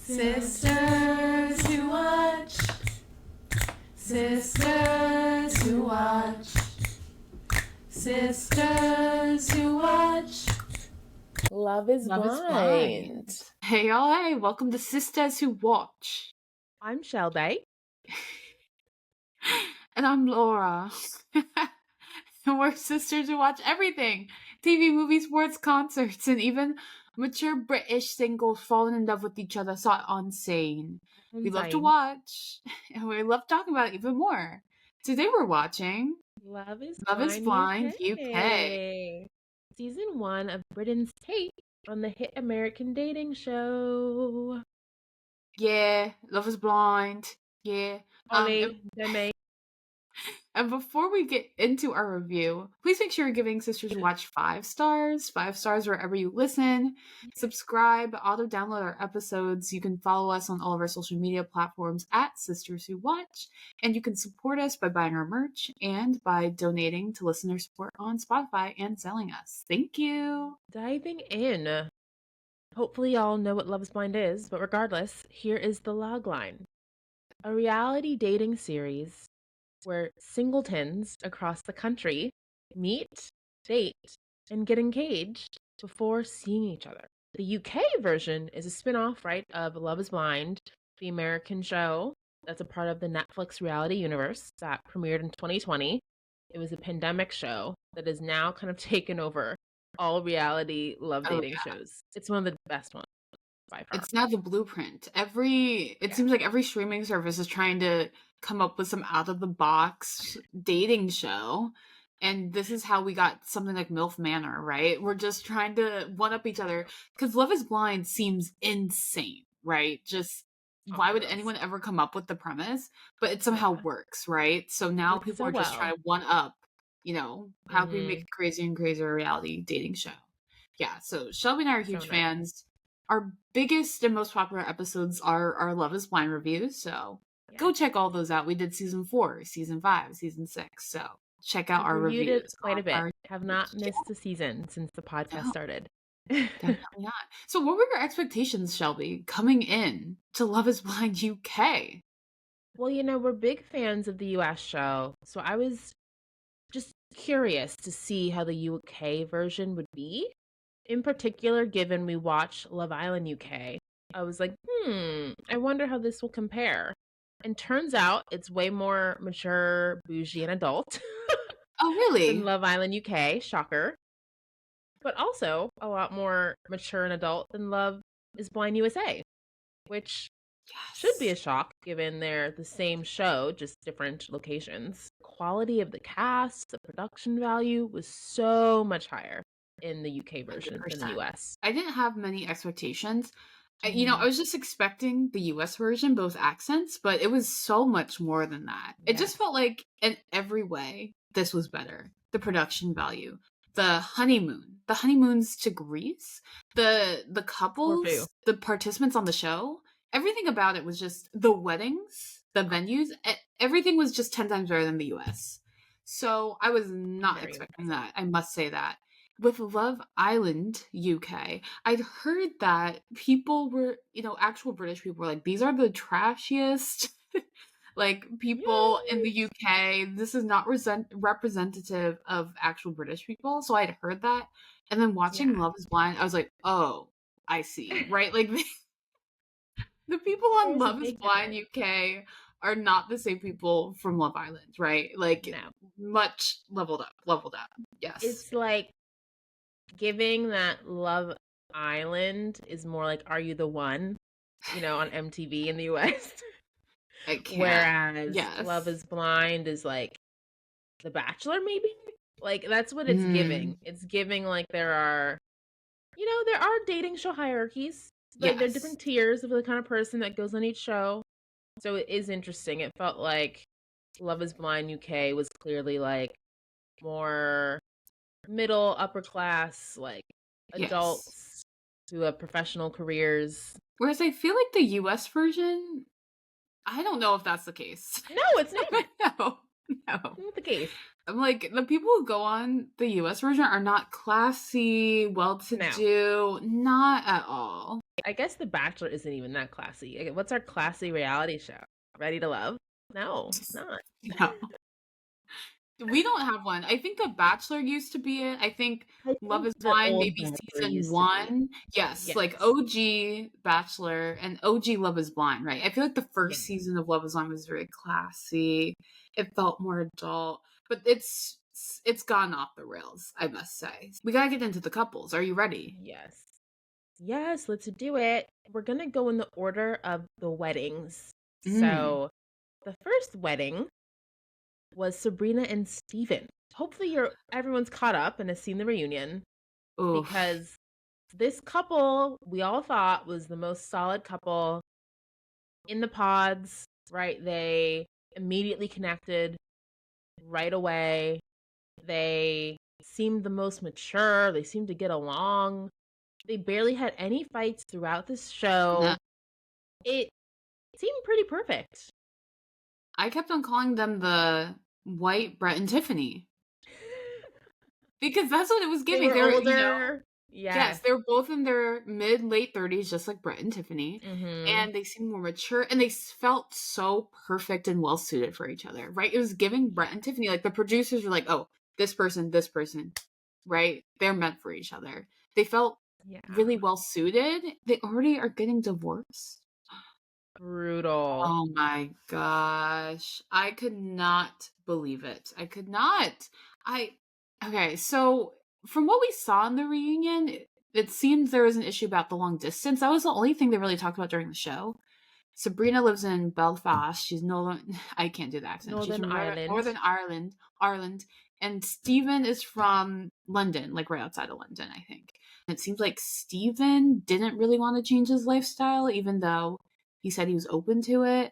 Sisters who watch. Sisters who watch. Sisters who watch. Love is blind. Hey, y'all. Hey, welcome to Sisters Who Watch. I'm Shelby. And I'm Laura. And we're sisters who watch everything. TV, movies, sports, concerts, and even mature British singles falling in love with each other saw it on scene. We love to watch, and we love talking about it even more. Today we're watching Love is Blind UK. Season 1 of Britain's take on the hit American dating show. Yeah, Love is Blind. Yeah. Ollie, Demi. And before we get into our review, please make sure you're giving Sisters Who Watch 5 stars. 5 stars wherever you listen. Subscribe, auto-download our episodes. You can follow us on all of our social media platforms at Sisters Who Watch. And you can support us by buying our merch and by donating to listener support on Spotify and selling us. Thank you. Diving in. Hopefully y'all know what Love is Blind is, but regardless, here is the logline. A reality dating series where singletons across the country meet, date, and get engaged before seeing each other. The UK version is a spin-off, right, of Love is Blind, the American show that's a part of the Netflix reality universe that premiered in 2020. It was a pandemic show that is now kind of taken over all reality love dating shows. It's one of the best ones by far. It's now the blueprint. It seems like every streaming service is trying to come up with some out of the box dating show, and this is how we got something like MILF Manor, right? We're just trying to one up each other because Love is Blind seems insane, right? Just why would anyone ever come up with the premise? But it somehow works, right? So now people are just trying to one up, how can we make a crazier and crazier reality dating show? Yeah, so Shelby and I are huge fans. Our biggest and most popular episodes are our Love is Blind reviews, so go check all those out. We did season 4, season 5, season 6, so check out our reviews. Reviewed it quite a bit. Have not missed a season since the podcast started. Definitely not. So what were your expectations, Shelby, coming in to Love is Blind UK? Well, we're big fans of the US show, so I was just curious to see how the UK version would be. In particular, given we watch Love Island UK, I was like, I wonder how this will compare. And turns out it's way more mature, bougie, and adult. Oh, really? Than Love Island UK, shocker. But also a lot more mature and adult than Love is Blind USA, which should be a shock given they're the same show, just different locations. Quality of the cast, the production value was so much higher in the UK version 100%. Than the US. I didn't have many expectations. I was just expecting the US version, both accents, but it was so much more than that. It just felt like in every way, this was better. The production value, the honeymoons to Greece, the couples, the participants on the show, everything about it was just the weddings, the venues, everything was just 10 times better than the US. So I was not expecting that. I must say that. With Love Island UK, I'd heard that people were, actual British people were like, these are the trashiest, people in the UK. This is not representative of actual British people. So I'd heard that. And then watching Love is Blind, I was like, oh, I see. Right? Like, the people on Love is Blind UK are not the same people from Love Island, right? Like, much leveled up. Yes. It's like, giving that Love Island is more like Are You the One, on MTV in the US. Whereas Love is Blind is like The Bachelor, maybe? Like, that's what it's giving. It's giving like there are dating show hierarchies. Like, there are different tiers of the kind of person that goes on each show. So it is interesting. It felt like Love is Blind UK was clearly like more middle, upper class, like adults who have professional careers. Whereas I feel like the US version, I don't know if that's the case. No, it's not. No. It's not the case. I'm like, the people who go on the US version are not classy, well-to-do, not at all. I guess The Bachelor isn't even that classy. Okay, what's our classy reality show? Ready to Love? No, it's not. No. We don't have one. I think The Bachelor used to be it. I think I Love think is the Blind, old maybe Bachelor season used to be. one. Yes, like Yes. OG Bachelor and OG Love is Blind, right? I feel like the Yeah. first season of Love is Blind was very classy. It felt more adult, but it's gone off the rails, I must say. We gotta get into the couples. Are you ready? Yes. Yes, let's do it. We're going to go in the order of the weddings. Mm. So, the first wedding was Sabrina and Steven. Hopefully everyone's caught up and has seen the reunion Oof. because this couple we all thought was the most solid couple in the pods, right? They immediately connected right away. They seemed the most mature. They seemed to get along. They barely had any fights throughout this No, show. It seemed pretty perfect. I kept on calling them the white Brett and Tiffany because that's what it was They giving. were They're. older. Yes, Yes. they were both in their mid late 30s, just like Brett and Tiffany, Mhm. and they seemed more mature, and they felt so perfect and well suited for each other, right? It was giving Brett Yeah. and Tiffany, like the producers were like, "Oh, this person, right? They're meant for each other." They felt Yeah. really well suited. They already are getting divorced. Brutal. Oh my gosh. I could not believe it. I could not. I Okay, so from what we saw in the reunion, it seems there was an issue about the long distance. That was the only thing they really talked about during the show. Sabrina lives in Belfast. She's no longer, I can't do the accent. She's Northern from Ireland. Northern Ireland, and Stephen is from London, like right outside of London, I think. And it seems like Stephen didn't really want to change his lifestyle, even though he said he was open to it.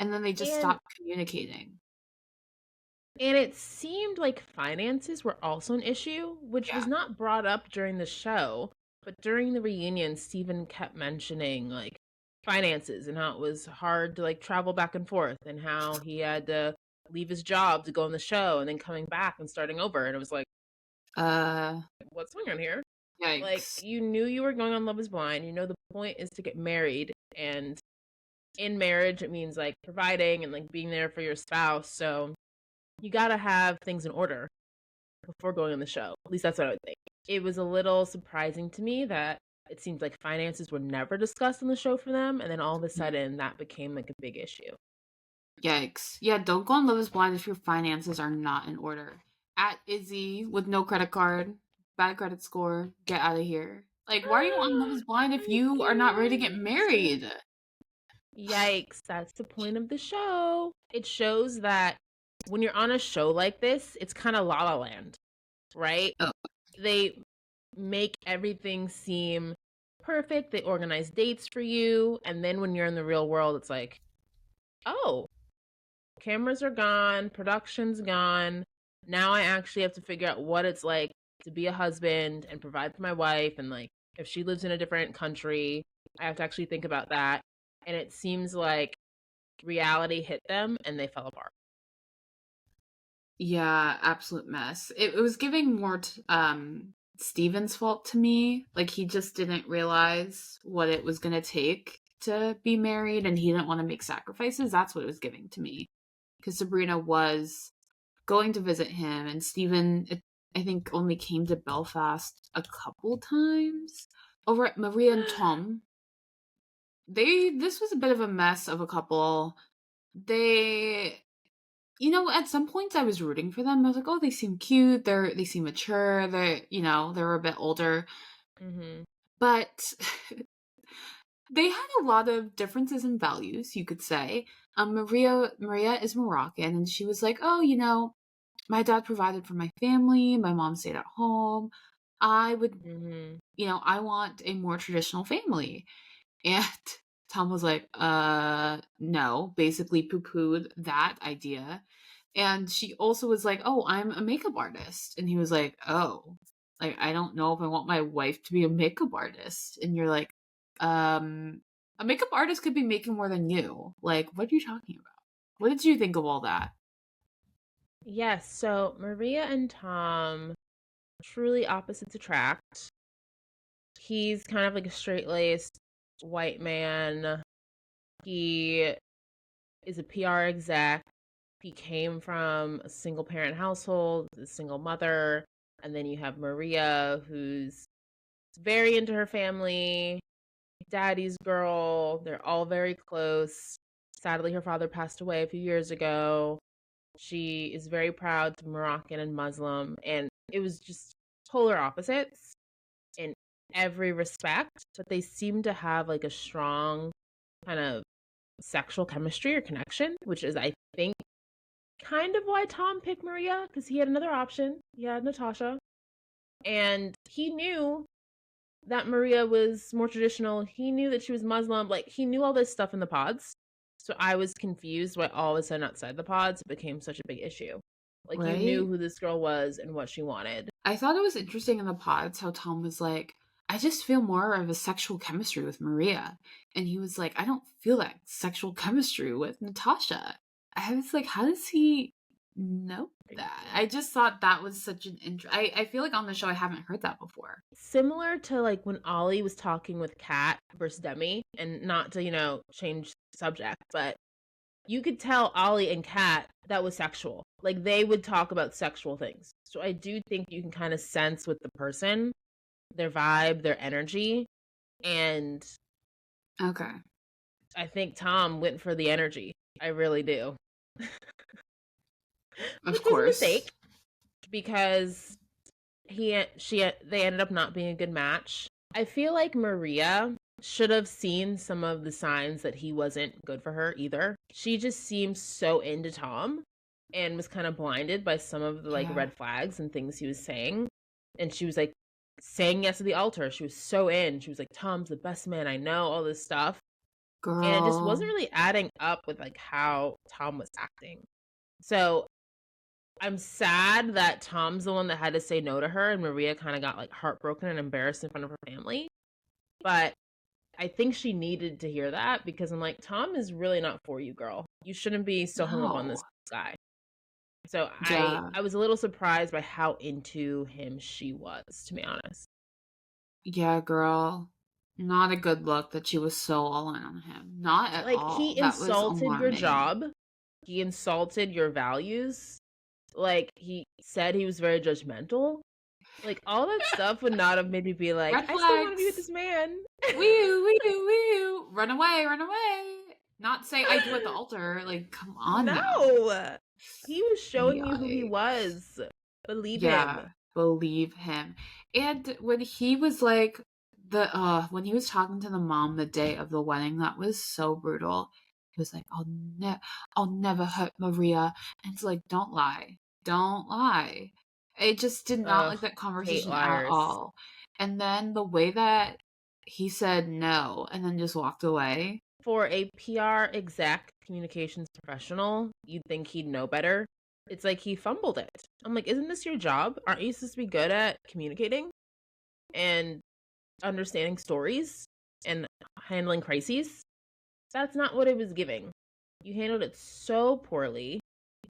And then they just And stopped communicating. and it seemed like finances were also an issue, which was Yeah. not brought up during the show, but during the reunion Steven kept mentioning like finances and how it was hard to like travel back and forth and how he had to leave his job to go on the show and then coming back and starting over and it was like Uh, what's going on here? Like Yikes. you knew you were going on Love is Blind. You know the point is to get married and in marriage it means like providing and like being there for your spouse. So you got to have things in order before going on the show. At least that's what I would think. It was a little surprising to me that it seems like finances were never discussed on the show for them and then all of a sudden that became like a big issue. Yikes. Yeah, don't go on Love is Blind if your finances are not in order. At Izzy with no credit card, bad credit score, get out of here. Like, why are you on Love is Blind if I you are not ready to get can't. married? Yikes, that's the point of the show. It shows that when you're on a show like this, it's kind of La La Land, right? Oh, They make everything seem perfect. They organize dates for you. And then when you're in the real world, it's like, oh, cameras are gone, production's gone. Now I actually have to figure out what it's like to be a husband and provide for my wife. And like, if she lives in a different country, I have to actually think about that. And it seems like reality hit them and they fell apart. yeah, absolute mess. It was giving more Steven's fault to me. Like he just didn't realize what it was gonna take to be married and he didn't want to make sacrifices. That's what it was giving to me. Because Sabrina was going to visit him, and Steven, I think, only came to Belfast a couple times. Over at Maria and Tom, this was a bit of a mess of a couple. They, at some points I was rooting for them. I was like, oh, they seem cute. They seem mature. They're a bit older, Mm-hmm. but they had a lot of differences in values, you could say. Maria is Moroccan, and she was like, oh, my dad provided for my family, my mom stayed at home. I would, Mm-hmm. I want a more traditional family. And Tom was like, no, basically poo pooed that idea. And she also was like, oh, I'm a makeup artist. And he was like, oh, like, I don't know if I want my wife to be a makeup artist. And you're like, a makeup artist could be making more than you. Like, what are you talking about? What did you think of all that? Yes, so Maria and Tom truly opposites attract. he's kind of like a straight-laced white man. He is a PR exec. He came from a single parent household, a single mother. And then you have Maria, who's very into her family, daddy's girl. They're all very close. Sadly, her father passed away a few years ago. She is very proud to Moroccan and Muslim. And it was just polar opposites in every respect. But they seem to have like a strong kind of sexual chemistry or connection, which is, I think, kind of why Tom picked Maria, because he had another option. He had Natasha. And he knew that Maria was more traditional. He knew that she was Muslim. Like, he knew all this stuff in the pods. So I was confused why all of a sudden outside the pods it became such a big issue. Like, Right? you knew who this girl was and what she wanted. I thought it was interesting in the pods how Tom was like, I just feel more of a sexual chemistry with Maria. And he was like, I don't feel that sexual chemistry with Natasha. I was like, how does he know that? I just thought that was such an I feel like on the show I haven't heard that before. Similar to like when Ollie was talking with Kat versus Demi, and not to, change subject, but you could tell Ollie and Kat that was sexual. Like, they would talk about sexual things. So I do think you can kind of sense with the person, their vibe, their energy. And okay, I think Tom went for the energy. I really do. Of course. Was a mistake because they ended up not being a good match. I feel like Maria should have seen some of the signs that he wasn't good for her either. She just seemed so into Tom and was kind of blinded by some of the red flags and things he was saying. And she was like saying yes to the altar. She was so in. She was like, Tom's the best man I know, all this stuff. Girl. And it just wasn't really adding up with like how Tom was acting. So I'm sad that Tom's the one that had to say no to her, and Maria kind of got like heartbroken and embarrassed in front of her family. But I think she needed to hear that, because I'm like, Tom is really not for you, girl. You shouldn't be so hung up on this guy. So I was a little surprised by how into him she was, to be honest. Yeah, girl. Not a good look that she was so all in on him. Not at all. Like, he insulted your job. He insulted your values. Like, he said he was very judgmental. Like, all that stuff would not have made me be like, I still want to be with this man. Wee-oo. Run away. Not say I do at the altar. Like, come on. No. He was showing you who he was. Believe him. Believe him. And when he was like, when he was talking to the mom the day of the wedding, that was so brutal. He was like, I'll never hurt Maria. And it's like, don't lie. I just did not like that conversation at all. And then the way that he said no and then just walked away. For a PR exec, communications professional, you'd think he'd know better. It's like he fumbled it. I'm like, isn't this your job? Aren't you supposed to be good at communicating and understanding stories and handling crises? That's not what it was giving. You handled it so poorly.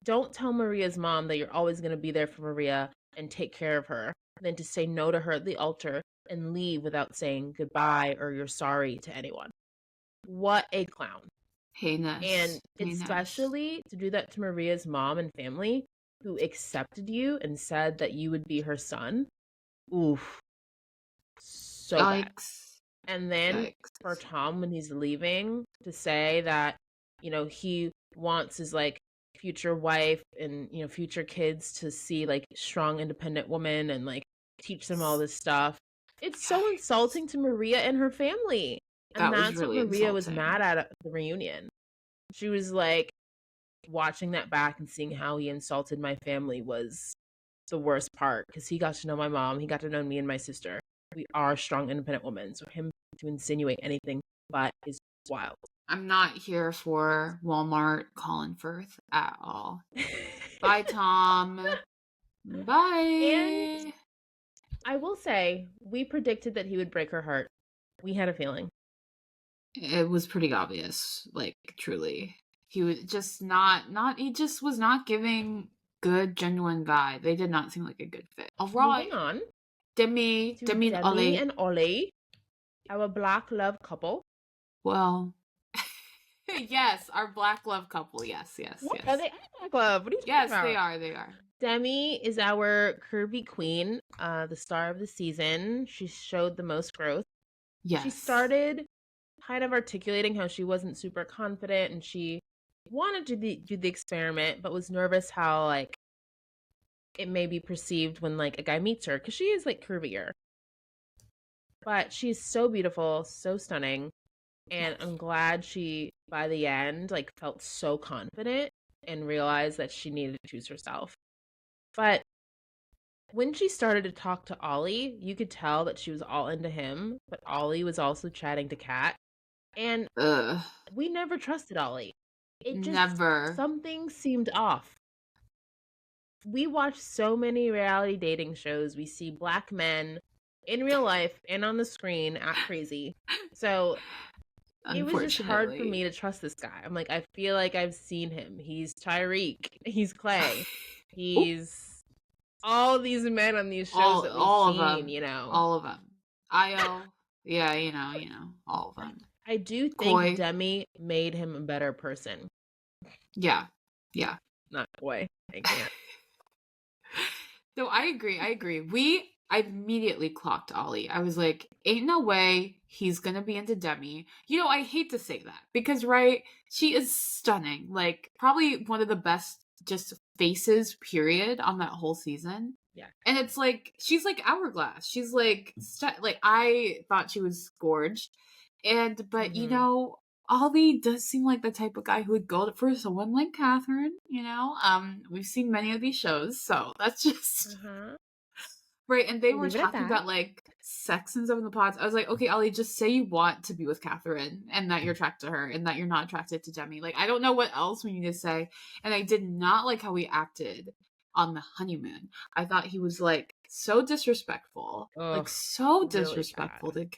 Don't tell Maria's mom that you're always going to be there for Maria and take care of her, than to say no to her at the altar and leave without saying goodbye or you're sorry to anyone. What a clown. Heinous. And especially to do that to Maria's mom and family, who accepted you and said that you would be her son. Oof. So bad. And then for Tom, when he's leaving, to say that, he wants his future wife and future kids to see strong independent women and teach them all this stuff. It's so insulting to Maria and her family. And that's really what Maria was mad at the reunion. She was watching that back and seeing how he insulted my family was the worst part, because he got to know my mom, he got to know me and my sister. We are strong independent women, so him to insinuate anything but is wild. I'm not here for Walmart Colin Firth at all. Bye, Tom. Bye. And I will say, we predicted that he would break her heart. We had a feeling. It was pretty obvious, truly. He was just he just was not giving good, genuine vibe. They did not seem like a good fit. All right. Moving on. Demi and Ollie. Our Black love couple. Well, yes, our Black love couple. Yes, yes, What are yes. they? Black love. What are you talking Yes, they about? are. They are. Demi is our curvy queen, the star of the season. She showed the most growth. She Yes. started kind of articulating how she wasn't super confident and she wanted to do the experiment, but was nervous how like it may be perceived when like a guy meets her because she is like curvier. But she's so beautiful, so stunning, and Yes. I'm glad she by the end like felt so confident and realized that she needed to choose herself. But when she started to talk to Ollie, you could tell that she was all into him, but Ollie was also chatting to Kat. And Ugh. we never trusted Ollie. It just, Never. something seemed off. We watch so many reality dating shows. We see black men in real life and on the screen act crazy. So it was just hard for me Unfortunately. to trust this guy. I'm like, I feel like I've seen him. He's Tyreek. He's Clay. Oop. He's all these men on these shows that we've All of seen, them. you know. All of them. Io. Yeah, all of them. I do think Koi. Demi made him a better person. Yeah. Yeah. Not Koi. I can't. No, I agree. I agree. I immediately clocked Ollie. I was like, ain't no way he's gonna be into Demi. I hate to say that because, right, she is stunning. Like, probably one of the best just faces, period, on that whole season. Yeah. And it's like, she's like hourglass. She's like, like, I thought she was gorged. But, Ollie does seem like the type of guy who would go for someone like Catherine, we've seen many of these shows, so that's just Uh-huh. right. And they We'll were leave it at talking that. about like sex and stuff in the pods. I was like, okay, Ollie, just say you want to be with Catherine and that you're attracted to her and that you're not attracted to Demi. Like, I don't know what else we need to say. And I did not like how he acted on the honeymoon. I thought he was like so disrespectful, like Ugh, so really disrespectful bad.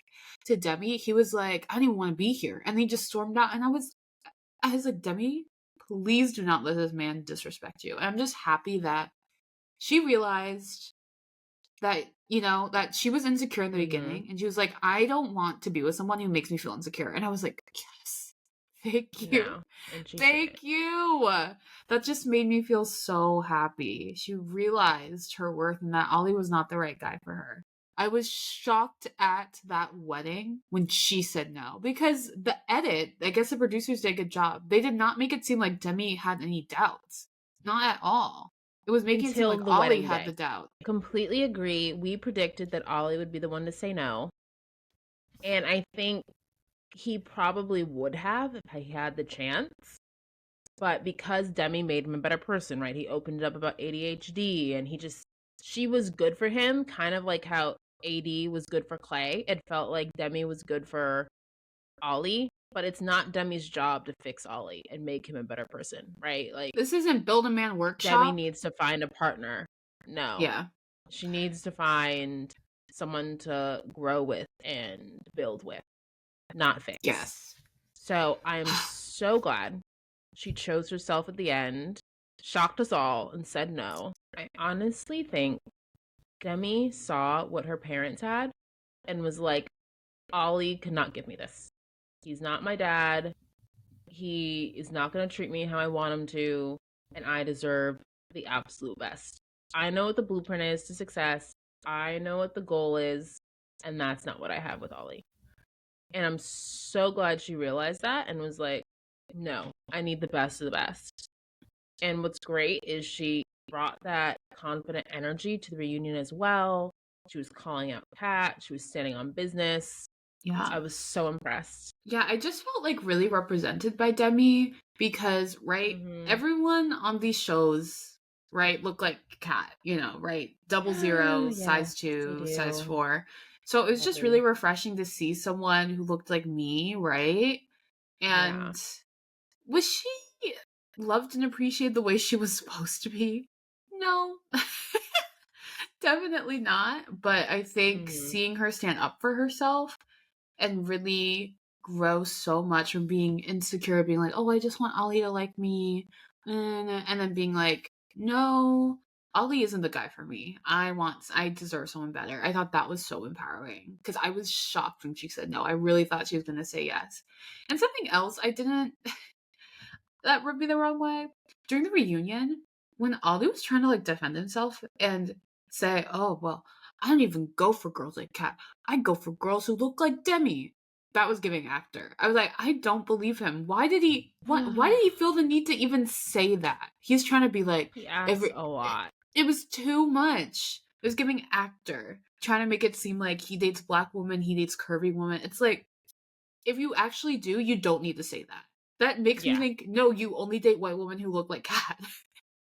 to Demi. He was like, I didn't want to be here, and he just stormed out. And I was like, Demi, please do not let this man disrespect you. And I'm just happy that she realized that that she was insecure in the Mm-hmm. beginning, and she was like, I don't want to be with someone who makes me feel insecure. And I was like, yes, thank you, No, and she shouldn't. thank you. That just made me feel so happy. She realized her worth and that Ollie was not the right guy for her. I was shocked at that wedding when she said no, because the edit, I guess the producers did a good job. They did not make it seem like Demi had any doubts, not at all. It was making it seem Until like the Ollie wedding had day. the doubt. Completely agree. We predicted that Ollie would be the one to say no. And I think he probably would have if he had the chance. But because Demi made him a better person, right? He opened it up about ADHD and she was good for him, kind of like how AD was good for Clay. It felt like Demi was good for Ollie, but it's not Demi's job to fix Ollie and make him a better person, right? Like, This isn't Build a Man Demi Workshop. needs to find a partner. No, Yeah. she needs to find someone to grow with and build with, not fix. Yes. So I am so glad she chose herself at the end, shocked us all, and said no. I honestly think Demi saw what her parents had and was like, Ollie cannot give me this. He's not my dad. He is not going to treat me how I want him to, and I deserve the absolute best. I know what the blueprint is to success. I know what the goal is, and that's not what I have with Ollie. And I'm so glad she realized that and was like, no, I need the best of the best. And what's great is she brought that confident energy to the reunion as well. She was calling out Kat. She was standing on business. Yeah. I was so impressed. Yeah, I just felt like really represented by Demi because, right, Mm-hmm. everyone on these shows, right, look like Kat, right? 00, Yes, size they 2, size do. 4. So it was just really Heavy. refreshing to see someone who looked like me, right? Yeah. And was she loved and appreciated the way she was supposed to be? No. Definitely not. But I think Mm-hmm. seeing her stand up for herself and really grow so much from being insecure, being like, oh, I just want Ollie to like me, and then being like, no, Ollie isn't the guy for me. I deserve someone better. I thought that was so empowering because I was shocked when she said no. I really thought she was going to say yes. And something else I didn't, that rubbed me the wrong way. During the reunion, when Ollie was trying to like defend himself and say, oh, well, I don't even go for girls like Kat. I go for girls who look like Demi. That was giving actor. I was like, I don't believe him. Why did he feel the need to even say that? He's trying to be like He asks a lot. it was too much. It was giving actor, trying to make it seem like he dates black women, he dates curvy women. It's like, if you actually do, you don't need to say that. That makes me think, no, you only date white women who look like Kat.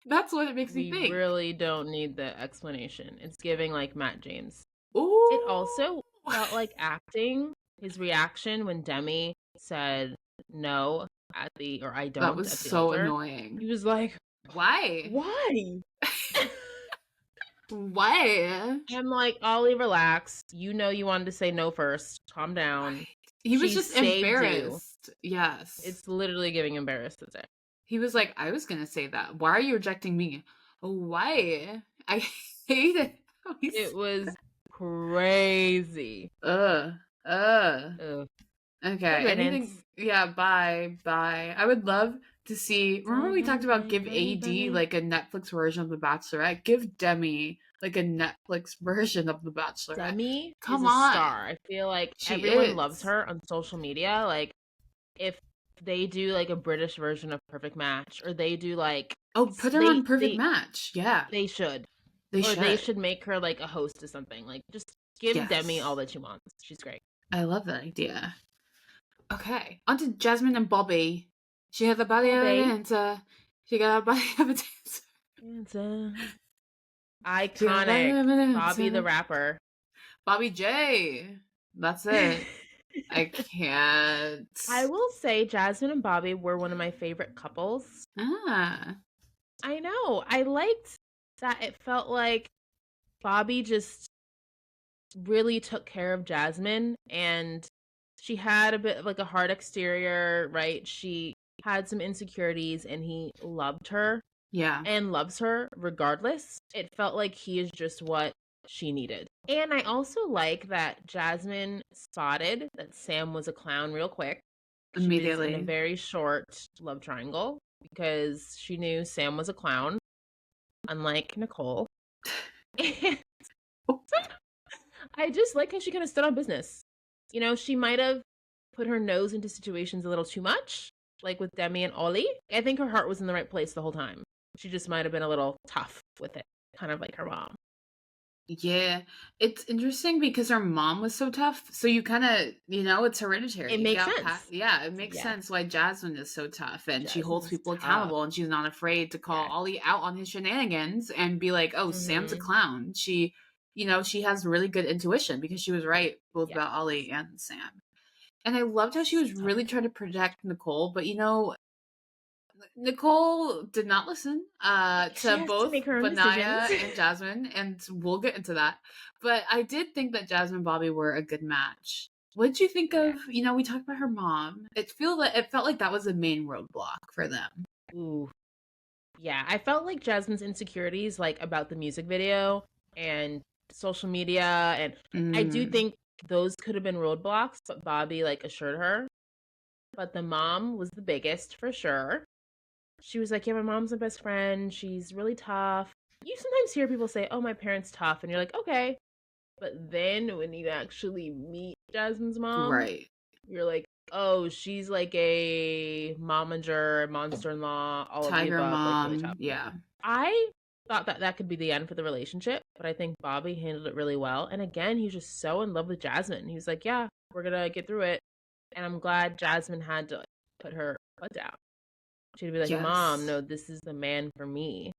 That's what it makes me think. We really don't need the explanation. It's giving like Matt James. Ooh. It also felt like acting. His reaction when Demi said no or I don't. That was at the so altar, annoying. He was like, why? Why? Why? I'm like, Ollie, relax. You know you wanted to say no first. Calm down. Right. He was just embarrassed. Yes. It's literally giving embarrassed to say. He was like, I was going to say that. Why are you rejecting me? Why? I hate it. It was crazy. Okay. Anything? Yeah, bye. I would love to see. Remember we talked about give AD like a Netflix version of The Bachelorette? Give Demi like a Netflix version of The Bachelorette. Demi is a star. I feel like everyone loves her on social media. Like, if they do like a British version of Perfect Match, or they do like put her on Perfect Match. Yeah, they should. They should make her like a host or something. Like, just give Demi all that she wants. She's great. I love that idea. Okay, on to Jasmine and Bobby. She had the body of a dancer. She got a body of a dancer. Iconic. Bobby the rapper. Bobby J. That's it. I can't. I will say Jasmine and Bobby were one of my favorite couples. I know. I liked that it felt like Bobby just really took care of Jasmine, and she had a bit of like a hard exterior, right? She had some insecurities and he loved her. Yeah. And loves her regardless. It felt like he is just what she needed. And I also like that Jasmine spotted that Sam was a clown real quick. Immediately. She was in a very short love triangle because she knew Sam was a clown, unlike Nicole. And I just like how she kind of stood on business. You know, she might have put her nose into situations a little too much, like with Demi and Ollie. I think her heart was in the right place the whole time. She just might have been a little tough with it, kind of like her mom. Yeah, it's interesting because her mom was so tough. So you kind of, it's hereditary. It makes sense. It makes sense why Jasmine is so tough, and she holds people accountable, and she's not afraid to call Ollie out on his shenanigans and be like, "Oh, Sam's a clown." She, she has really good intuition because she was right both about Ollie and Sam. And I loved how she was really trying to protect Nicole, but Nicole did not listen to both Benaiah and Jasmine, and we'll get into that. But I did think that Jasmine and Bobby were a good match. What did you think of, we talked about her mom. It felt like that was the main roadblock for them. Ooh. Yeah, I felt like Jasmine's insecurities, like about the music video and social media, and I do think those could have been roadblocks, but Bobby like assured her. But the mom was the biggest for sure. She was like, yeah, my mom's my best friend. She's really tough. You sometimes hear people say, oh, my parents' tough. And you're like, okay. But then when you actually meet Jasmine's mom, right, you're like, oh, she's like a momager, monster-in-law, all Tiger of the above. Mom. Like, really tough. Yeah. I thought that could be the end for the relationship, but I think Bobby handled it really well. And again, he was just so in love with Jasmine. He was like, yeah, we're going to get through it. And I'm glad Jasmine had to put her foot down. She'd be like, Mom, no, this is the man for me.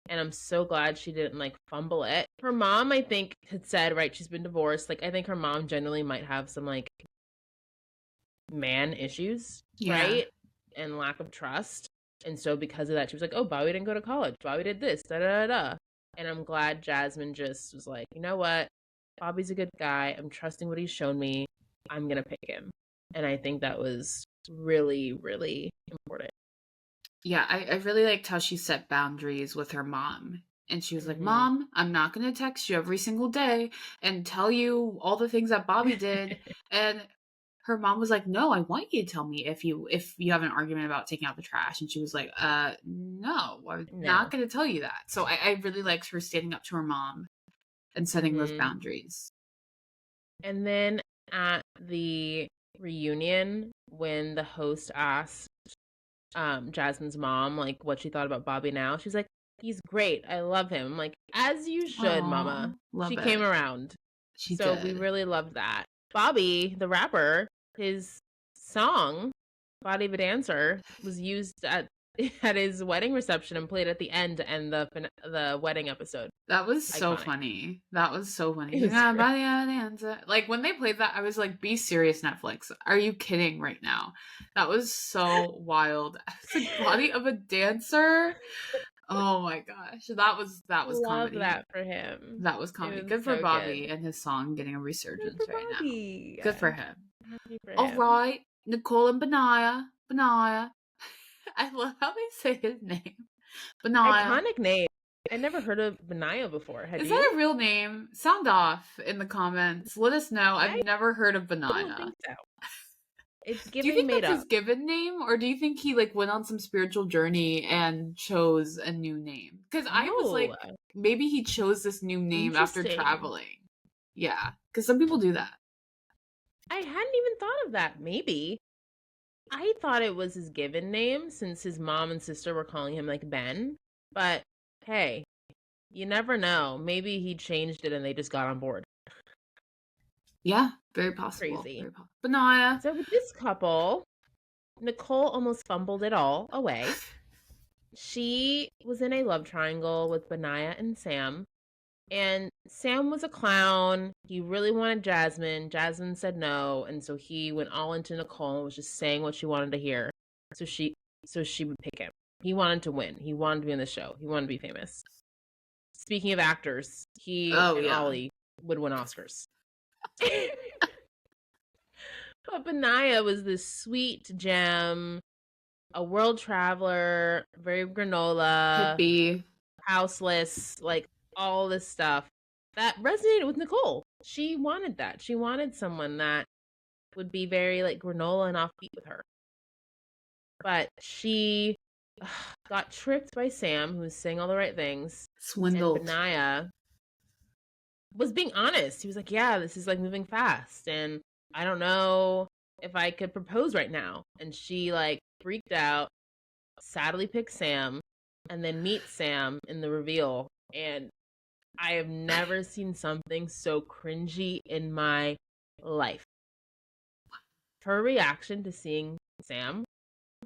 And I'm so glad she didn't like fumble it. Her mom, I think, had said, right, she's been divorced. Like, I think her mom generally might have some like man issues, right? And lack of trust. And so because of that, she was like, oh, Bobby didn't go to college. Bobby did this, da-da-da-da. And I'm glad Jasmine just was like, you know what? Bobby's a good guy. I'm trusting what he's shown me. I'm going to pick him. And I think that was really, really important. Yeah, I really liked how she set boundaries with her mom And she was like, Mhm. Mom, I'm not going to text you every single day and tell you all the things that Bobby did. And her mom was like, no, I want you to tell me if you have an argument about taking out the trash. And she was like, no, I'm No. not going to tell you that. So I really liked her standing up to her mom and setting those Mhm. boundaries. And then at the reunion, when the host asked Jasmine's mom like what she thought about Bobby now, she's like, he's great. I love him. I'm like, as you should, Aw, Mama. love She came it. around. She So we did. really loved that. Bobby, the rapper, his song, Body of a Dancer, was used at at his wedding reception and played at the end to end the wedding episode. That was so Iconic. funny. That was so funny. It was Yeah, great. body of a dancer. Like when they played that, I was like, "Be serious, Netflix. Are you kidding right now?" That was so wild. I was like, "Body of a dancer." Oh my gosh, that was Love comedy. that for him. That was It comedy. was Good for so Bobby good. and his song getting a Good resurgence for right now. Bobby. Good for him. Happy for All him. right, Nicole and Benaiah. Benaiah. I love how they say his name. Benaiah. Iconic name. I never heard of Benaiah before. Had Is you? that a real name? Sound off in the comments. Let us know. I've I never heard of don't Benaiah. think so. It's Do you giving think made that's up. his given name, or do you think he like went on some spiritual journey and chose a new name? Because I was Oh, like, maybe he chose this new name after interesting. traveling. Yeah, because some people do that. I hadn't even thought of that. Maybe. I thought it was his given name since his mom and sister were calling him like Ben. But hey, you never know. Maybe he changed it and they just got on board. Yeah, very possible. Crazy. Very possible. Benaiah. So with this couple, Nicole almost fumbled it all away. She was in a love triangle with Benaiah and Sam. And Sam was a clown. He really wanted Jasmine. Jasmine said no, and so he went all into Nicole and was just saying what she wanted to hear. So she would pick him. He wanted to win. He wanted to be on the show. He wanted to be famous. Speaking of actors, he Oh and yeah. Ollie would win Oscars. But Benaiah was this sweet gem, a world traveler, very granola, Hippie. houseless, like all this stuff that resonated with Nicole. She wanted that. She wanted someone that would be very like granola and offbeat with her. But she got tricked by Sam, who was saying all the right things. And Swindled. Benaiah was being honest. He was like, yeah, this is like moving fast. And I don't know if I could propose right now. And she like freaked out, sadly picked Sam, and then meets Sam in the reveal. And I have never seen something so cringy in my life. Her reaction to seeing Sam,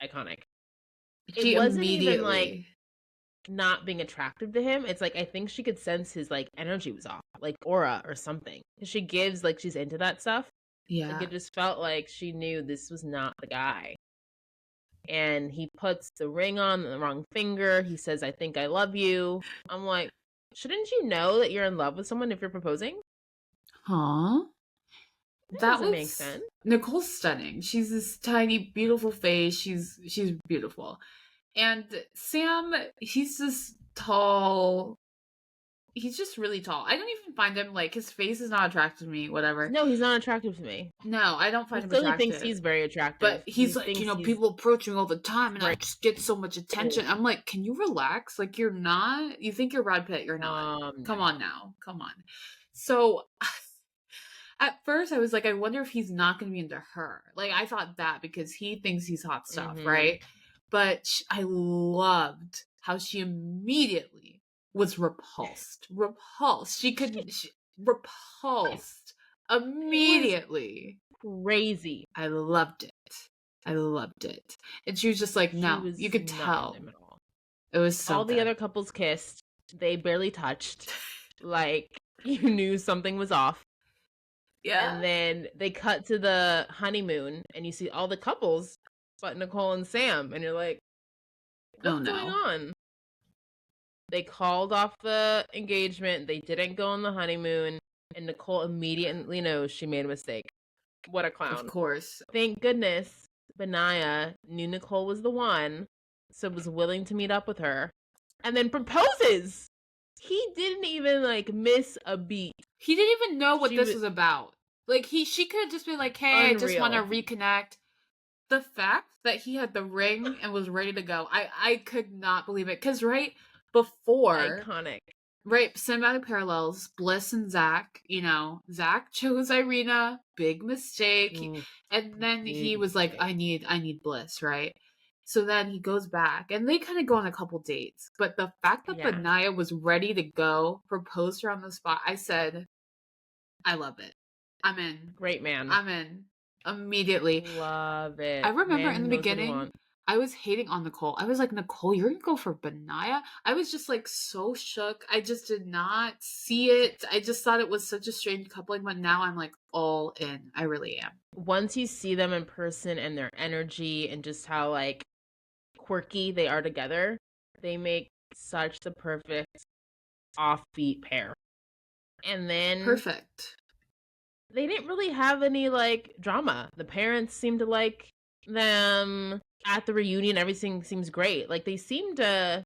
iconic. It She wasn't even like immediately. not being attractive to him. It's like I think she could sense his like energy was off, like aura or something. She gives like she's into that stuff. Like Yeah. it just felt like she knew this was not the guy. And he puts the ring on the wrong finger. He says, I think I love you. I'm like, shouldn't you know that you're in love with someone if you're proposing? Huh? That That doesn't make was sense. Nicole's stunning. She's this tiny, beautiful face. She's beautiful. And Sam, he's this tall. He's just really tall. I don't even find him like his face is not attractive to me. Whatever. No, he's not attractive to me. No, I don't He find him clearly thinks attractive. he's very attractive. But He he's like, thinks he's people approach me all the time, and I great. just get so much attention. I'm like, can you relax? Like, you're not. You think you're Brad Pitt? You're not. Come on now. Come on. So at first I was like, I wonder if he's not going to be into her. Like I thought that because he thinks he's hot stuff, right? But I loved how she immediately was repulsed. Repulsed. Repulsed immediately. Crazy. I loved it. I loved it. And she was just like, no, you could tell. It was so all the other couples kissed. They barely touched. Like you knew something was off. Yeah. And then they cut to the honeymoon and you see all the couples but Nicole and Sam and you're like, what's going on? They called off the engagement. They didn't go on the honeymoon. And Nicole immediately knows she made a mistake. What a clown. Of course. Thank goodness Benaiah knew Nicole was the one, so was willing to meet up with her. And then proposes He didn't even like miss a beat. He didn't even know what this was was about. Like she could have just been like, "Hey, I just want to unreal. reconnect." The fact that he had the ring and was ready to go, I could not believe it. Because right before, Iconic. right, cinematic parallels, Bliss and Zach, Zach chose Irina, big mistake. Ooh, And then he big was like, mistake. I need Bliss, right? So then he goes back and they kind of go on a couple dates. But the fact that Yeah. Benaiah was ready to go, propose her on the spot, I said, I love it. I'm in. Great man. I'm in. Immediately. Love it. I remember Man in the knows what he beginning, wants. I was hating on Nicole. I was like, Nicole, you're gonna go for Benaiah? I was just like so shook. I just did not see it. I just thought it was such a strange coupling, but now I'm like all in. I really am. Once you see them in person and their energy and just how like quirky they are together, they make such the perfect offbeat pair. And then Perfect. they didn't really have any like drama. The parents seemed to like them. At the reunion, everything seems great. Like they seem to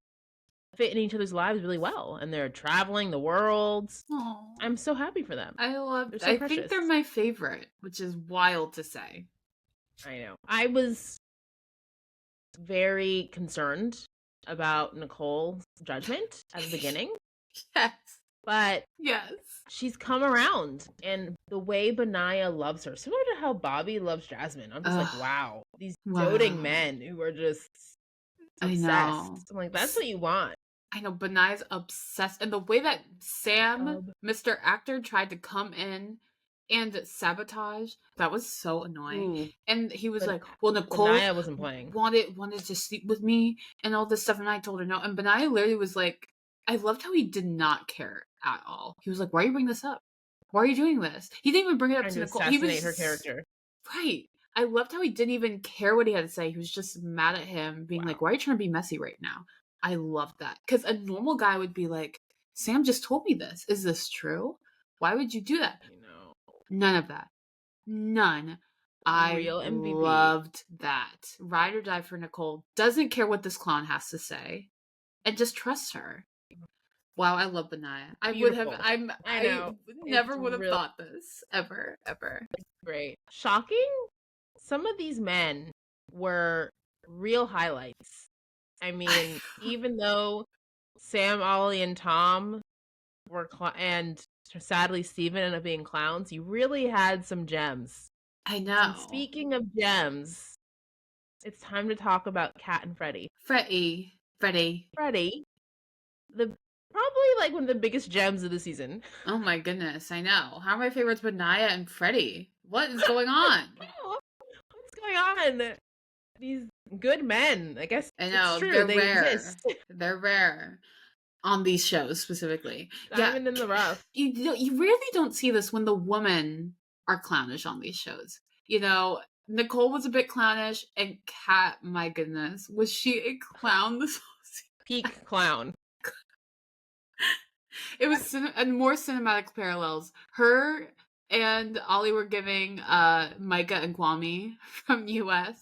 fit in each other's lives really well, and they're traveling the world. Aww. I'm so happy for them. I love. They're so I precious. think they're my favorite, which is wild to say. I know. I was very concerned about Nicole's judgment at the beginning. Yes. But yes, she's come around, and the way Benaiah loves her, similar to how Bobby loves Jasmine. I'm just like, wow, these doting men who are just obsessed. I know. I'm like, that's what you want. I know. Benaiah's obsessed, and the way that Sam, Mr. Actor, tried to come in and sabotage, that was so annoying. Ooh. And he was like, well, Nicole Benaiah wasn't playing. wanted to sleep with me and all this stuff, and I told her no. And Benaiah literally was like, I loved how he did not care at all. He was like, why are you bringing this up? Why are you doing this? He didn't even bring it up to Nicole. He was her character. Right. I loved how he didn't even care what he had to say. He was just mad at him, being like, why are you trying to be messy right now? I loved that. Because a normal guy would be like, Sam just told me this. Is this true? Why would you do that? I know. None of that. None. Real I MVP. loved that. Ride or die for Nicole. Doesn't care what this clown has to say. And just trust her. Wow, I love Benaiah. I never would have thought this. Ever. Great. Shocking? Some of these men were real highlights. I mean, even though Sam, Ollie, and Tom were and sadly Steven ended up being clowns, you really had some gems. I know. And speaking of gems, it's time to talk about Kat and Freddie. Freddie. Probably like one of the biggest gems of the season. Oh my goodness, I know. How are my favorites Benaiah and Freddie? What is going on? What's going on? These good men, I guess. I know, it's true. they're they rare. Exist. They're rare on these shows specifically. Diamond in the rough. You really don't see this when the women are clownish on these shows. Nicole was a bit clownish, and Kat, my goodness, was she a clown this whole season? Peak clown. It was more cinematic parallels. Her and Ollie were giving Micah and Kwame from US.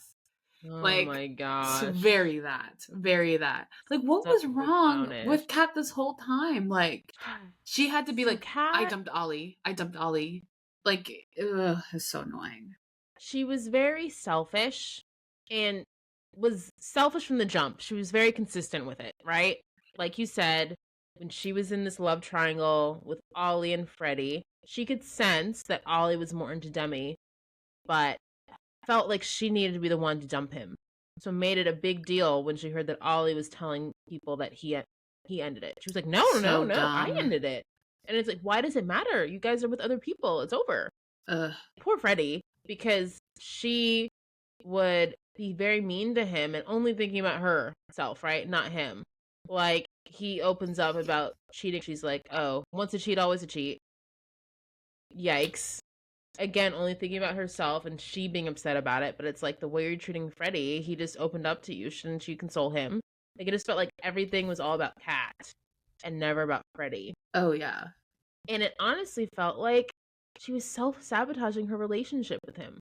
Oh my gosh. Very that. Like, what was wrong with Kat this whole time? Like, she had to be like, Kat... I dumped Ollie. Like, it's so annoying. She was very selfish and was selfish from the jump. She was very consistent with it, right? Like you said, when she was in this love triangle with Ollie and Freddie, she could sense that Ollie was more into Demi, but felt like she needed to be the one to dump him. So made it a big deal when she heard that Ollie was telling people that he ended it. She was like, no, I ended it. And it's like, why does it matter? You guys are with other people. It's over. Poor Freddie, because she would be very mean to him and only thinking about herself, right? Not him. Like, he opens up about cheating. She's like, oh, once a cheat, always a cheat. Yikes. Again, only thinking about herself and she being upset about it. But it's like, the way you're treating Freddie, he just opened up to you. Shouldn't you console him? Like, it just felt like everything was all about Kat and never about Freddie. Oh, yeah. And it honestly felt like she was self-sabotaging her relationship with him.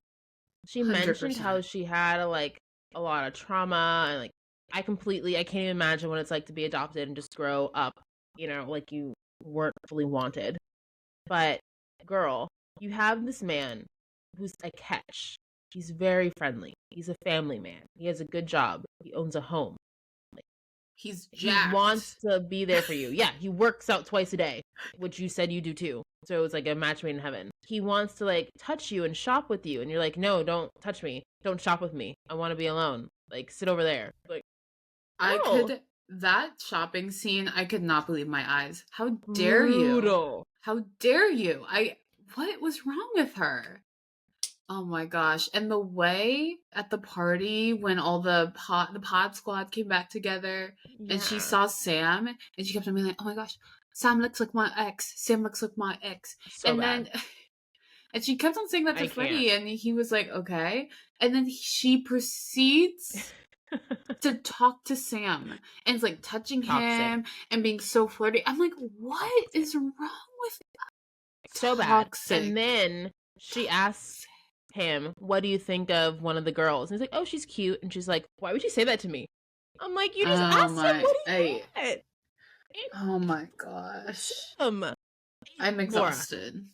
She 100%. Mentioned how she had a lot of trauma and I can't even imagine what it's like to be adopted and just grow up like you weren't fully wanted. But girl, you have this man who's a catch. He's very friendly. He's a family man. He has a good job. He owns a home. He's He jacked. wants to be there for you. Yeah, he works out twice a day, which you said you do too. So it's like a match made in heaven. He wants to like touch you and shop with you, and you're like, no, don't touch me. Don't shop with me. I want to be alone. Like, sit over there. Like, that shopping scene, I could not believe my eyes. How dare you? How dare you? What was wrong with her? Oh my gosh. And the way at the party when all the pod squad came back together and she saw Sam and she kept on being like, oh my gosh, Sam looks like my ex. Sam looks like my ex. So bad. And she kept on saying that to Freddie and he was like, okay. And then she proceeds to talk to Sam and it's like touching him and being so flirty. I'm like, what is wrong with that? So bad. And then she asks him, what do you think of one of the girls? And he's like, oh, she's cute. And she's like, why would you say that to me? I'm like, you just asked him what he said. Oh my gosh. I'm exhausted.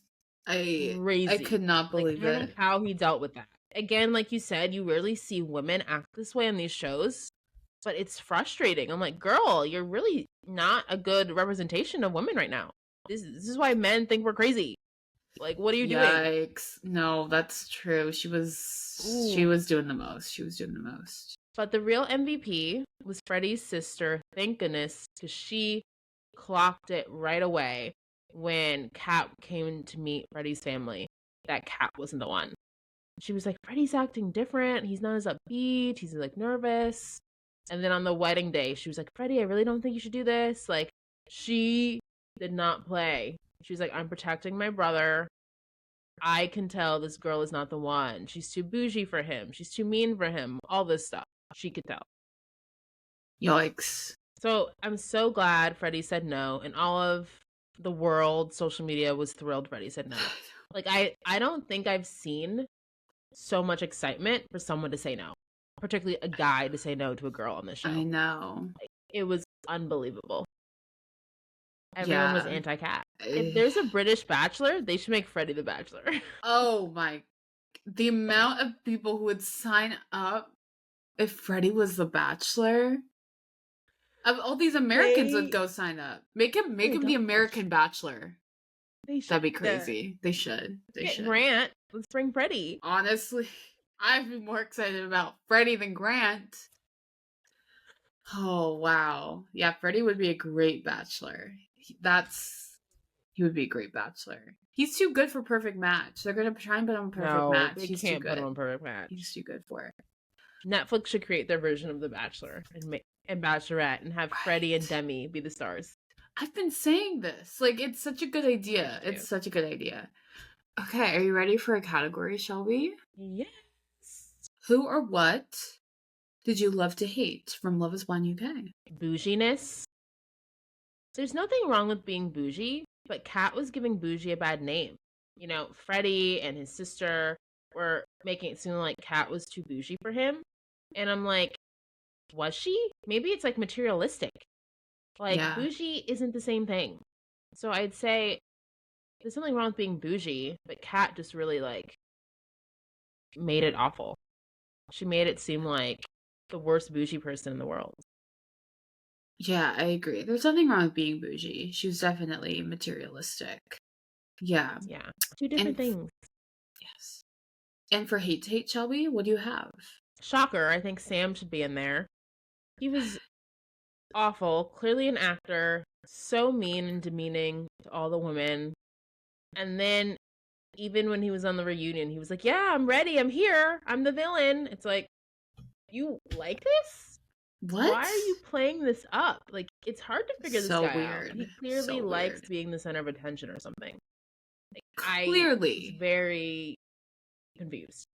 Crazy. I could not believe it. I don't know how he dealt with that. Again, like you said, you rarely see women act this way on these shows, but it's frustrating. I'm like, girl, you're really not a good representation of women right now. This is why men think we're crazy. Like, what are you doing? Yikes. No, that's true. She was doing the most. She was doing the most. But the real MVP was Freddie's sister, thank goodness, because she clocked it right away when Kat came to meet Freddie's family. That Kat wasn't the one. She was like, Freddie's acting different. He's not as upbeat. He's like nervous. And then on the wedding day, she was like, Freddie, I really don't think you should do this. Like, she did not play. She was like, I'm protecting my brother. I can tell this girl is not the one. She's too bougie for him. She's too mean for him. All this stuff. She could tell. Yikes. So I'm so glad Freddie said no. And all of the world, social media was thrilled Freddie said no. Like, I don't think I've seen so much excitement for someone to say no. Particularly a guy to say no to a girl on this show. I know. Like, it was unbelievable. Everyone was anti-Kat. If there's a British Bachelor, they should make Freddie the Bachelor. Oh my. The amount of people who would sign up if Freddie was the Bachelor. Of all these Americans would go sign up. Make him the American Bachelor. That'd be crazy. They should. They should. Grant. Let's bring Freddie. Honestly, I'd be more excited about Freddie than Grant. Oh, wow. Yeah, Freddie would be a great Bachelor. He would be a great Bachelor. He's too good for Perfect Match. They're going to try and put him on Perfect Match. They can't put him on Perfect Match. He's too good for it. Netflix should create their version of The Bachelor and Bachelorette and have Freddie and Demi be the stars. I've been saying this. Like, it's such a good idea. It's such a good idea. Okay, are you ready for a category, Shelby? Yes. Who or what did you love to hate from Love is Blind UK? Bouginess. There's nothing wrong with being bougie, but Kat was giving bougie a bad name. You know, Freddie and his sister were making it seem like Kat was too bougie for him. And I'm like, was she? Maybe it's like materialistic. Like, bougie isn't the same thing. So I'd say there's something wrong with being bougie, but Kat just really, like, made it awful. She made it seem like the worst bougie person in the world. Yeah, I agree. There's nothing wrong with being bougie. She was definitely materialistic. Yeah. Yeah. Two different things. Yes. And for hate to hate, Shelby, what do you have? Shocker. I think Sam should be in there. He was awful. Clearly an actor. So mean and demeaning to all the women. And then even when he was on the reunion, he was like, yeah, I'm ready. I'm here. I'm the villain. It's like, you like this? What? Why are you playing this up? Like, it's hard to figure this guy weird. out. He clearly likes being the center of attention or something. Like, clearly. I was very confused.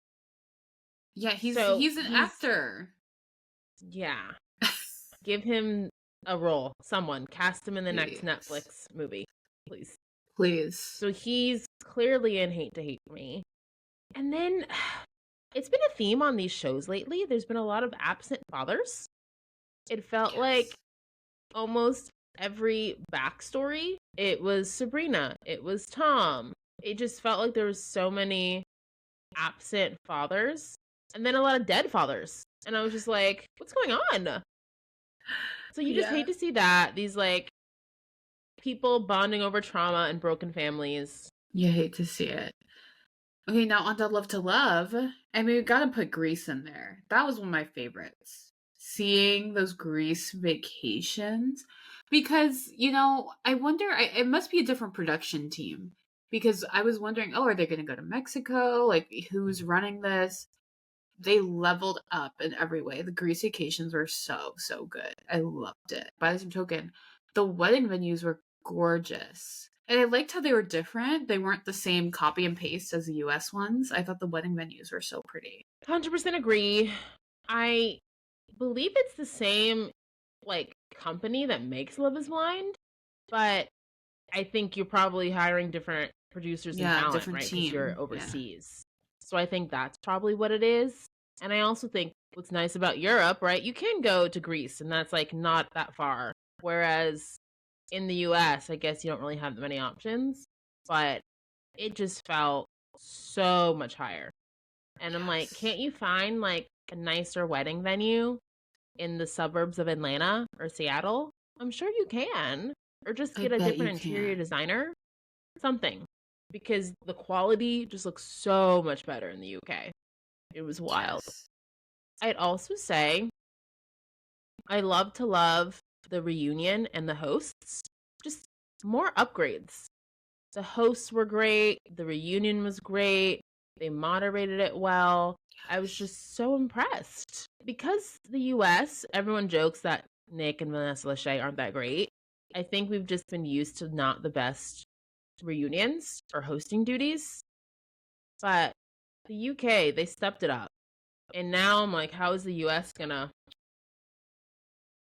Yeah, he's an actor. Yeah. Give him a role. Someone. Cast him in the next Netflix movie. Please. Please. So he's clearly in hate to hate me. And then it's been a theme on these shows lately. There's been a lot of absent fathers. It felt like almost every backstory. It was Sabrina. It was Tom. It just felt like there was so many absent fathers and then a lot of dead fathers. And I was just like, what's going on? So you just Yeah. hate to see that. These like people bonding over trauma and broken families. You hate to see it. Okay, now on to Love to Love. I mean, we gotta put Greece in there. That was one of my favorites. Seeing those Greece vacations. Because, I wonder, it must be a different production team. Because I was wondering, are they gonna go to Mexico? Like, who's running this? They leveled up in every way. The Greece vacations were so, so good. I loved it. By the same token, the wedding venues were gorgeous. And I liked how they were different. They weren't the same copy and paste as the US ones. I thought the wedding venues were so pretty. 100% agree. I believe it's the same like company that makes Love is Blind, but I think you're probably hiring different producers and Yeah, talent, different right? Because you're team. Yeah. overseas. So I think that's probably what it is. And I also think what's nice about Europe, right? You can go to Greece and that's like not that far. Whereas in the US, I guess you don't really have that many options, but it just felt so much higher. And I'm like, Yes. can't you find like a nicer wedding venue in the suburbs of Atlanta or Seattle? I'm sure you can. Or just I get a bet you different interior can. designer, something. Because the quality just looks so much better in the UK. It was wild. Yes. I'd also say I love to love the reunion and the hosts. Just more upgrades. The hosts were great. The reunion was great. They moderated it well. I was just so impressed. Because the US, everyone jokes that Nick and Vanessa Lachey aren't that great. I think we've just been used to not the best reunions or hosting duties. But the UK, they stepped it up. And now I'm like, how is the US gonna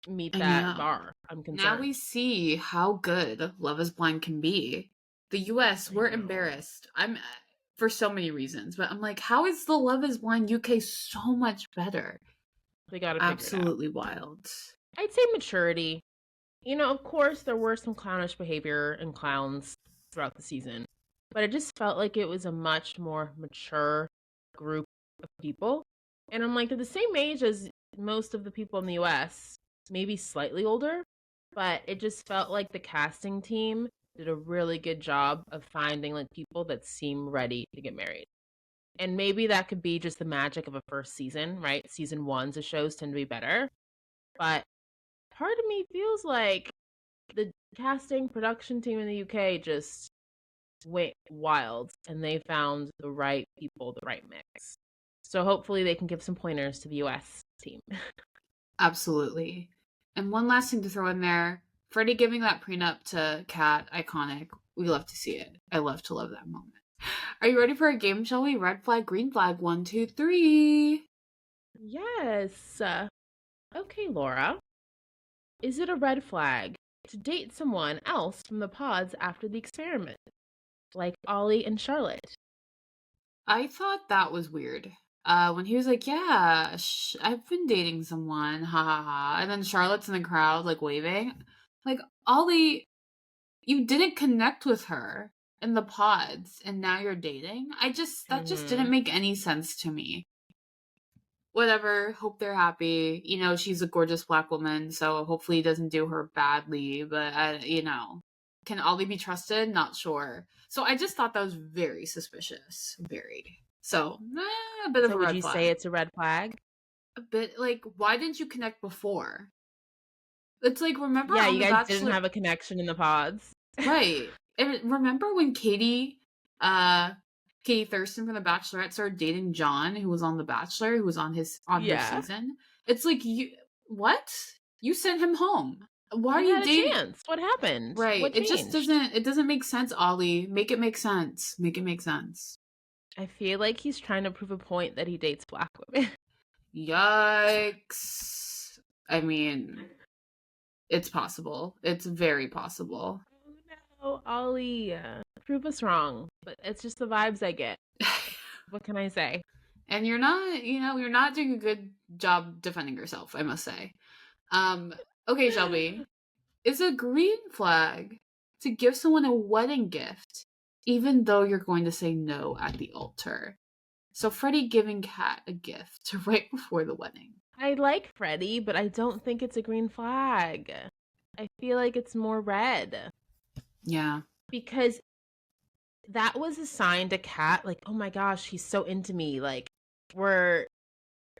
meet I that know. bar? I'm Now concerned. we see how good Love is Blind can be. The US, I we're know. embarrassed. I'm for so many reasons, but I'm like, how is the Love is Blind UK so much better? They gotta figure it out. Absolutely wild. I'd say maturity. Of course, there were some clownish behavior and clowns throughout the season, but it just felt like it was a much more mature group of people. And I'm like, they're the same age as most of the people in the US, maybe slightly older, but it just felt like the casting team did a really good job of finding like people that seem ready to get married. And maybe that could be just the magic of a first season, right? Season ones of shows tend to be better. But part of me feels like the casting production team in the UK just went wild and they found the right people, the right mix. So hopefully they can give some pointers to the US team. Absolutely. And one last thing to throw in there, Freddie giving that prenup to Kat, iconic. We love to see it. I love to love that moment. Are you ready for a game, shall we? Red flag, green flag, 1, 2, 3. Yes. Okay, Laura. Is it a red flag to date someone else from the pods after the experiment? Like Ollie and Charlotte? I thought that was weird. When he was like, "Yeah, I've been dating someone," ha ha ha, and then Charlotte's in the crowd like waving, like Ollie, you didn't connect with her in the pods, and now you're dating. That just Mm-hmm. didn't make any sense to me. Whatever. Hope they're happy. She's a gorgeous black woman, so hopefully he doesn't do her badly. But can Ollie be trusted? Not sure. So I just thought that was very suspicious. Very. So a bit of So a would red you flag. say it's a red flag? A bit like, why didn't you connect before? It's like, remember Yeah, on you The guys didn't Bachelor, have a connection in the pods. right? And remember when Katie Thurston from The Bachelorette started dating John, who was on The Bachelor, who was on her Yeah. season. It's like, what? You sent him home. Why are You you had a dating? chance. What happened? Right. What It just changed? doesn't make sense, Ollie. Make it make sense. Make it make sense. I feel like he's trying to prove a point that he dates black women. Yikes. I mean, it's possible. It's very possible. Oh no, Ollie. Prove us wrong. But it's just the vibes I get. What can I say? And you're not doing a good job defending yourself, I must say. Um, okay, Shelby. is a green flag to give someone a wedding gift, even though you're going to say no at the altar. So Freddie giving Kat a gift right before the wedding. I like Freddie, but I don't think it's a green flag. I feel like it's more red. Yeah. Because that was a sign to Kat, like, oh my gosh, he's so into me. Like, we're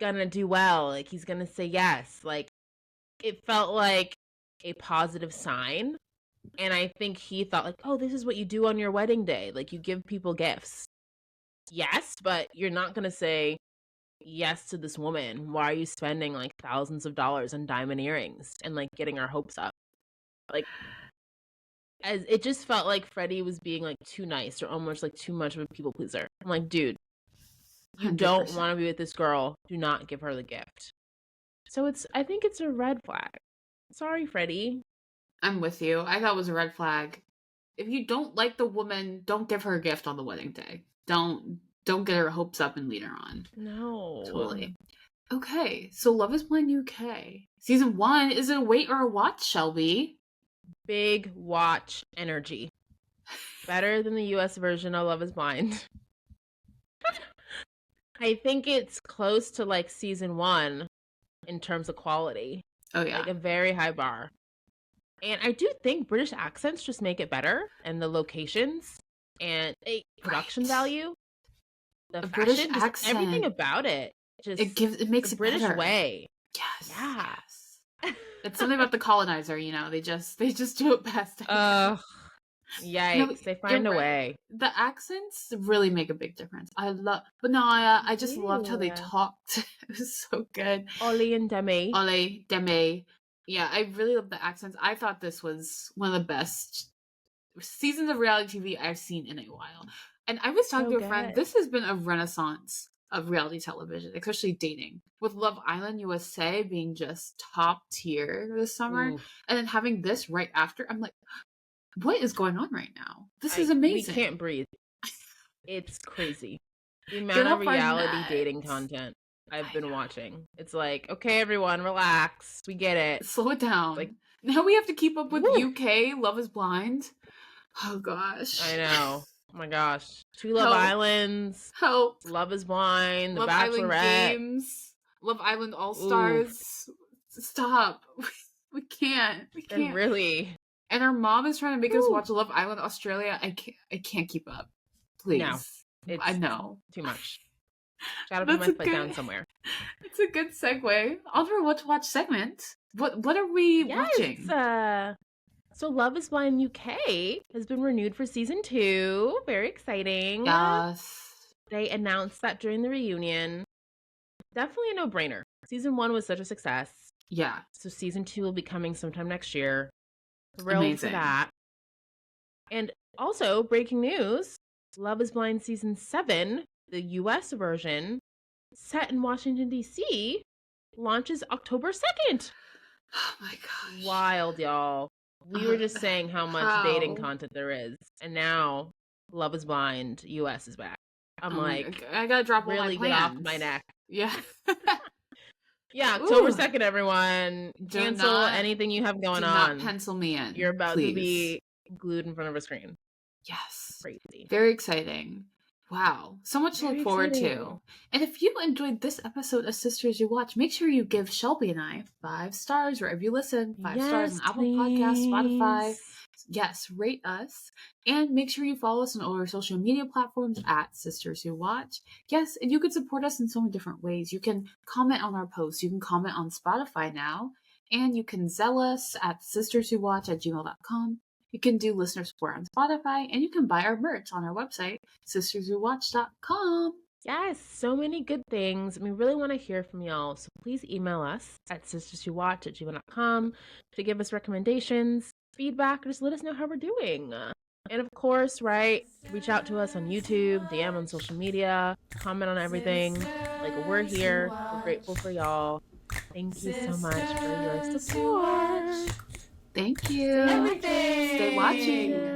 gonna do well. Like, he's gonna say yes. Like, it felt like a positive sign. And I think he thought, like, oh, this is what you do on your wedding day. Like, you give people gifts. Yes, but you're not gonna say yes to this woman. Why are you spending like thousands of dollars on diamond earrings and like getting our hopes up? Like, as it just felt like Freddie was being like too nice or almost like too much of a people pleaser. I'm like, dude, you 100%. don't want to be with this girl. Do not give her the gift. So I think it's a red flag. Sorry, Freddie. I'm with you. I thought it was a red flag. If you don't like the woman, don't give her a gift on the wedding day. Don't get her hopes up and lead her on. No. Totally. Okay, so Love is Blind UK. Season 1, is it a wait or a watch, Shelby? Big watch energy. Better than the US version of Love is Blind. I think it's close to like season 1 in terms of quality. Oh, yeah. Like a very high bar. And I do think British accents just make it better, and the locations and production value, the fashion, British accent, everything about it. Just it makes it British better. way. Yes. Yeah. Yes. It's something about the colonizer, you know. They just do it best. Yikes. No, they find a way. The accents really make a big difference. I love Benaiah. I just loved how they talked. It was so good. Ollie and Demi. Ollie, Demi. Yeah, I really love the accents. I thought this was one of the best seasons of reality TV I've seen in a while. And I was talking to a friend, this has been a renaissance of reality television, especially dating, with Love Island USA being just top tier this summer. Ooh. And then having this right after, I'm like, what is going on right now? This is amazing. We can't breathe. It's crazy. The amount of reality dating content I've been watching. It's like, okay, everyone, relax. We get it. Slow it down. Like, now we have to keep up with UK Love is Blind. Oh gosh. I know. Oh my gosh. 2 Love Islands. Help. Love is Blind. The Love Bachelorette. Island Games. Love Island All Stars. Stop. We can't. And really. And our mom is trying to make us watch Love Island Australia. I can't keep up. Please. No. I know. Too much. Gotta put my foot down somewhere. It's a good segue. On to our What to Watch segment. What are we watching? So Love is Blind UK has been renewed for season 2. Very exciting. Yes. They announced that during the reunion. Definitely a no-brainer. Season 1 was such a success. Yeah. So season 2 will be coming sometime next year. Thrilled for that. And also, breaking news, Love is Blind season 7, the US version, set in Washington, D.C., launches October 2nd. Oh my gosh. Wild, y'all. We were just saying how much dating content there is. And now Love is Blind US is back. I'm like, I gotta drop really all my get plans. off my neck. Yeah. Yeah, October 2nd, everyone. Cancel anything you have going on. Do not pencil me in. You're about to be glued in front of a screen. Yes. Crazy. Very exciting. Wow. So much to look forward to. And if you enjoyed this episode of Sisters You Watch, make sure you give Shelby and I 5 stars wherever you listen. 5 stars on Apple Podcasts, Spotify. Yes, rate us. And make sure you follow us on all our social media platforms at Sisters Who Watch. Yes, and you can support us in so many different ways. You can comment on our posts. You can comment on Spotify now. And you can Zell us at sisterswhowatch@gmail.com. You can do listener support on Spotify. And you can buy our merch on our website, sisterswhowatch.com. Yes, so many good things. We really want to hear from y'all. So please email us at sisterswhowatch@gmail.com to give us recommendations, feedback, or just let us know how we're doing. And of course, right, reach out to us on YouTube, DM on social media, comment on everything. Like, we're here. We're grateful for y'all. Thank you so much for your support. Thank you. Stay watching.